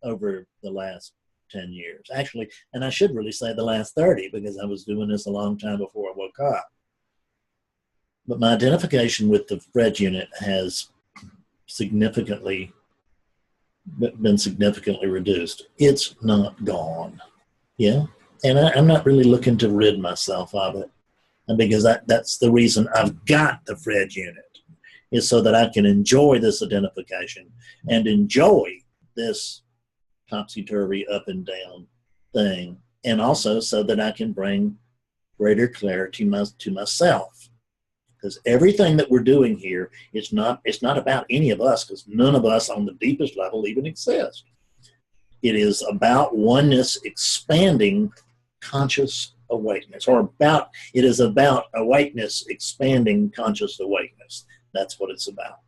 over the last 10 years. Actually, and I should really say the last 30, because I was doing this a long time before I woke up. But my identification with the Fred unit has been significantly reduced. It's not gone. Yeah. And I'm not really looking to rid myself of it, because that's the reason I've got the Fred unit, is so that I can enjoy this identification and enjoy this topsy-turvy up and down thing, and also so that I can bring greater clarity to myself. Because everything that we're doing here, it's not about any of us, because none of us on the deepest level even exist. It is about oneness expanding conscious awakeness, it is about awakeness expanding conscious awakeness. That's what it's about.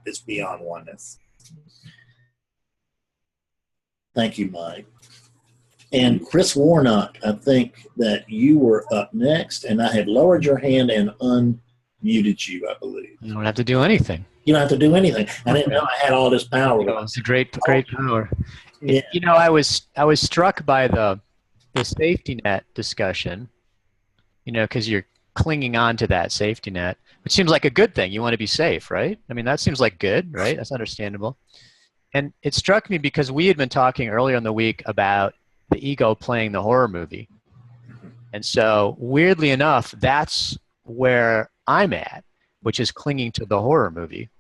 It's beyond oneness. Thank you, Mike. And Chris Warnock, I think that you were up next, and I had lowered your hand and unmuted you, I believe. You don't have to do anything. You don't have to do anything. I didn't know I had all this power. It's a great power. Yeah. You know, I was struck by the safety net discussion, you know, because you're clinging on to that safety net, which seems like a good thing. You want to be safe, right? I mean, that seems like good, right? That's understandable. And it struck me because we had been talking earlier in the week about the ego playing the horror movie. And so, weirdly enough, that's where I'm at, which is clinging to the horror movie,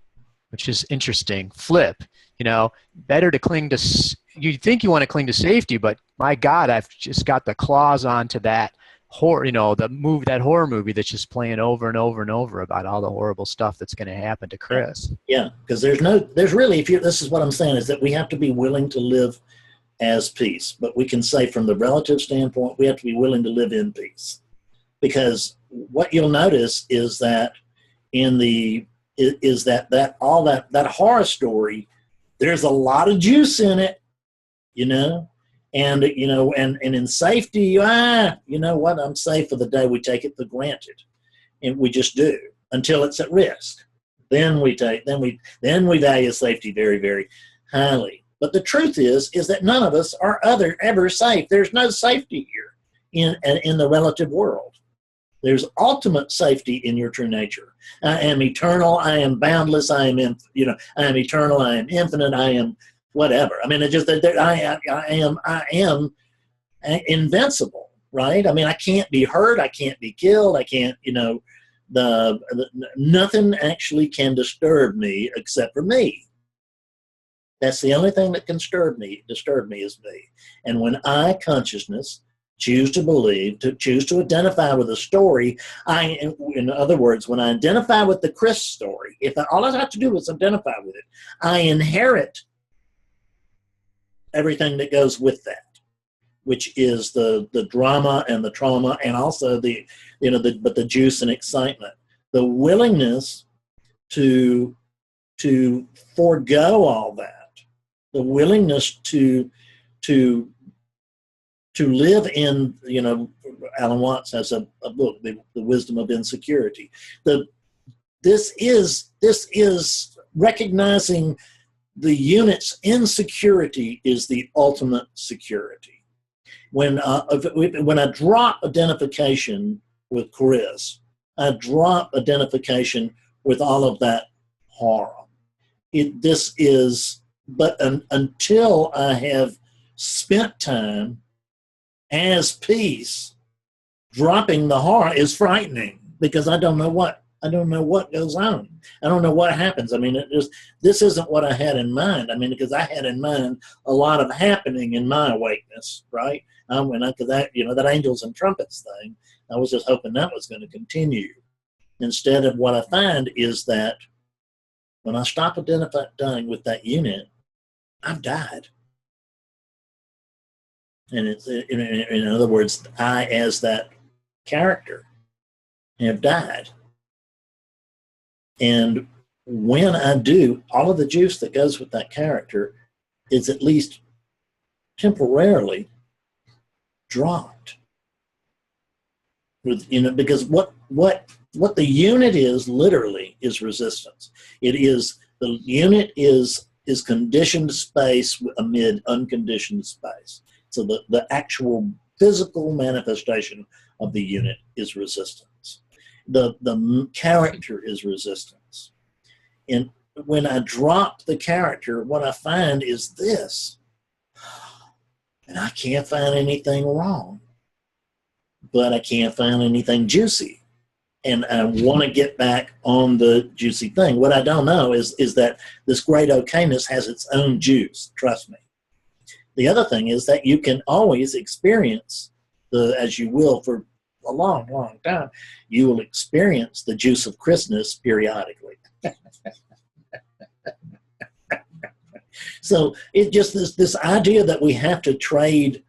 which is interesting. Flip, you know, better to cling to, you think you want to cling to safety, but my God, I've just got the claws onto that horror, you know, that horror movie that's just playing over and over and over about all the horrible stuff that's going to happen to Chris. Yeah, because there's really, this is what I'm saying, is that we have to be willing to live as peace. But we can say from the relative standpoint, we have to be willing to live in peace. Because what you'll notice is that that horror story, there's a lot of juice in it, you know. And, you know, and in safety, you know what, I'm safe for the day. We take it for granted. And we just do until it's at risk. Then we value safety very, very highly. But the truth is that none of us are ever safe. There's no safety here in the relative world. There's ultimate safety in your true nature. I am eternal. I am boundless. I am eternal. I am infinite. I am whatever. I mean, it's just that I am invincible, right? I mean, I can't be hurt. I can't be killed. I can't, you know, nothing actually can disturb me except for me. That's the only thing that can disturb me is me. And when I, consciousness, choose to believe, choose to identify with a story, in other words, when I identify with the Chris story, all I have to do is identify with it, I inherit everything that goes with that, which is the drama and the trauma, and also the juice and excitement, the willingness to forego all that, the willingness to live in, you know, Alan Watts has a book, the Wisdom of Insecurity. This is recognizing the unit's insecurity is the ultimate security. When I drop identification with Chris, I drop identification with all of that horror. Until I have spent time as peace, dropping the horror is frightening, because I don't know what goes on. I don't know what happens. I mean, this isn't what I had in mind. I mean, because I had in mind a lot of happening in my awakeness, right? That angels and trumpets thing, I was just hoping that was going to continue. Instead of what I find is that when I stop identifying with that unit, I've died. And it's, in other words, I, as that character, have died. And when I do, all of the juice that goes with that character is at least temporarily dropped. Because what the unit is literally is resistance. The unit is is conditioned space amid unconditioned space. So the actual physical manifestation of the unit is resistance. The character is resistance. And when I drop the character, what I find is this. And I can't find anything wrong, but I can't find anything juicy. And I want to get back on the juicy thing. What I don't know is that this great okayness has its own juice, trust me. The other thing is that you can always experience as you will for a long, long time, you will experience the juice of Christmas periodically. So it just this idea that we have to trade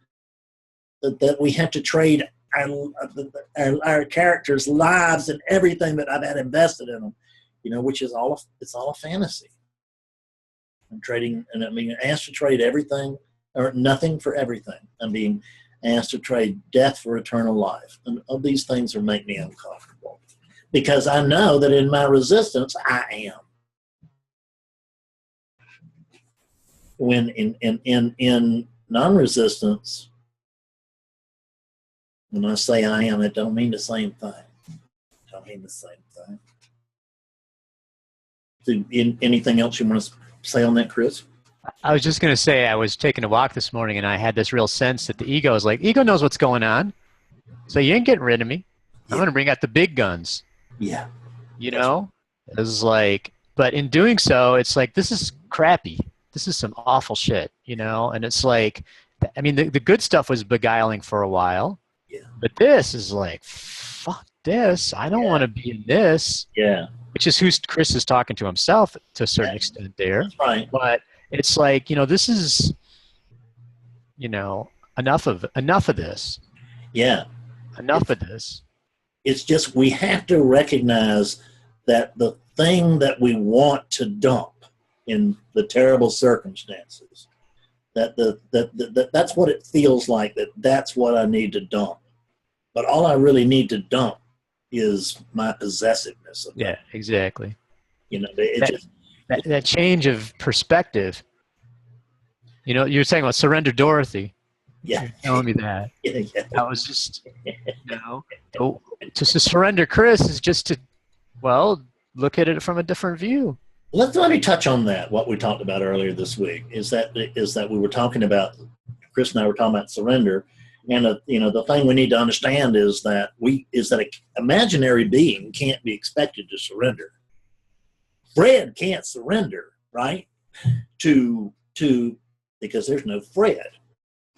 our characters' lives and everything that I've had invested in them, which is it's all a fantasy. I'm being asked to trade everything or nothing for everything. I'm being asked to trade death for eternal life. And all these things make me uncomfortable because I know that in my resistance, I am. When in non-resistance, when I say I am, it don't mean the same thing. It don't mean the same thing. Anything else you want to say on that, Chris? I was just going to say, I was taking a walk this morning and I had this real sense that the ego is like, ego knows what's going on. So you ain't getting rid of me. I'm going to bring out the big guns. Yeah. It was like, but in doing so, it's like, this is crappy. This is some awful shit, and it's like, I mean, the good stuff was beguiling for a while, but this is like, fuck this. I don't want to be in this. Yeah. Which is who Chris is talking to himself to a certain extent there. That's right. But it's like, this is, enough of this. Yeah. Enough of this. It's just we have to recognize that the thing that we want to dump in the terrible circumstances, that's what it feels like, that's what I need to dump. But all I really need to dump is my possessiveness of that. Exactly. That change of perspective. You're saying about surrender Dorothy. Yeah. You're telling me that. Yeah. That was just, to surrender Chris is just to, look at it from a different view. Let me touch on that. What we talked about earlier this week is that we were talking about, Chris and I were talking about surrender, and the thing we need to understand is that an imaginary being can't be expected to surrender. Fred can't surrender, right? Because there's no Fred.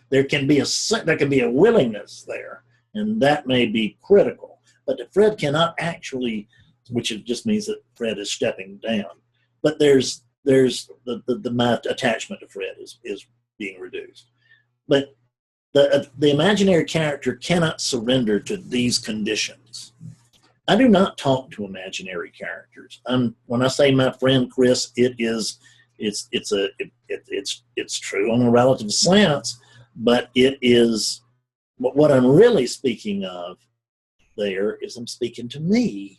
There can be a willingness there, and that may be critical. But Fred cannot actually, which just means that Fred is stepping down. But there's my attachment to Fred is being reduced. But the imaginary character cannot surrender to these conditions. I do not talk to imaginary characters. When I say my friend Chris, it's true on a relative sense, but it is what I'm really speaking of there is I'm speaking to me.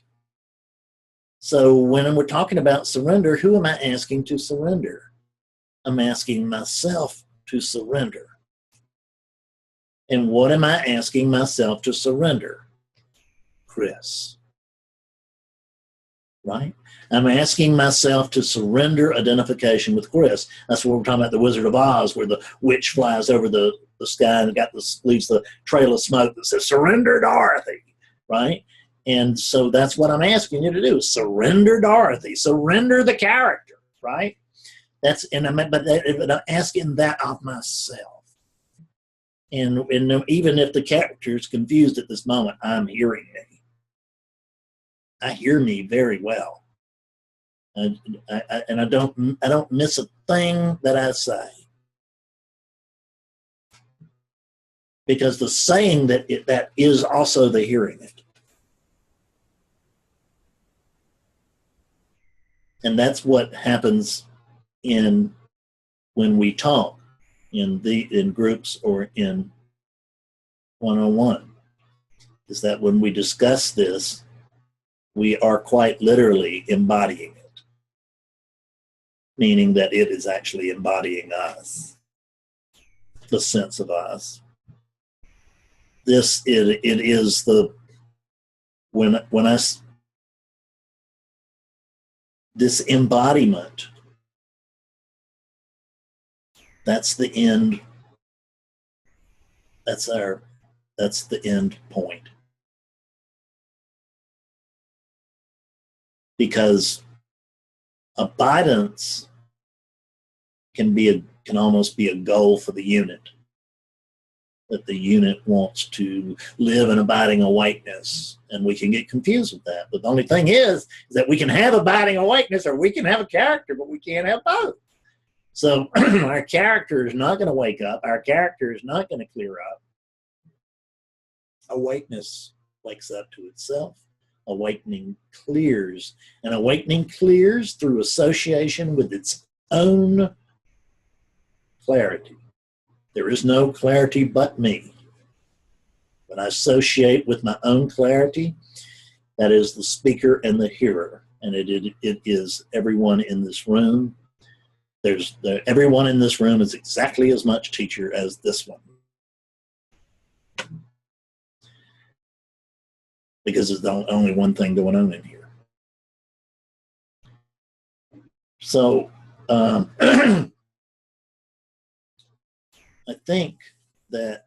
So when we're talking about surrender, who am I asking to surrender? I'm asking myself to surrender. And what am I asking myself to surrender? Chris. Right? I'm asking myself to surrender identification with Chris. That's what we're talking about, the Wizard of Oz, where the witch flies over the sky and leaves the trail of smoke that says, "Surrender, Dorothy." Right? And so that's what I'm asking you to do. Surrender Dorothy. Surrender the character, right? But I'm asking that of myself. And even if the character is confused at this moment, I'm hearing me. I hear me very well. And I don't miss a thing that I say. Because the saying that is also the hearing it. And that's what happens when we talk in groups or in one-on-one, is that when we discuss this, we are quite literally embodying it. meaning that it is actually embodying us, the sense of us. It is the when I this embodiment, that's the end. That's the end point. Because abidance can almost be a goal for the unit. That the unit wants to live in abiding awakeness, and we can get confused with that. But the only thing is that we can have abiding awakeness, or we can have a character, but we can't have both. So our character is not going to wake up. Our character is not going to clear up. Awakeness wakes up to itself. Awakening clears. And awakening clears through association with its own clarity. There is no clarity but me. When I associate with my own clarity, that is the speaker and the hearer. And it is everyone in this room. Everyone in this room is exactly as much teacher as this one. Because there's only one thing going on in here. So I think that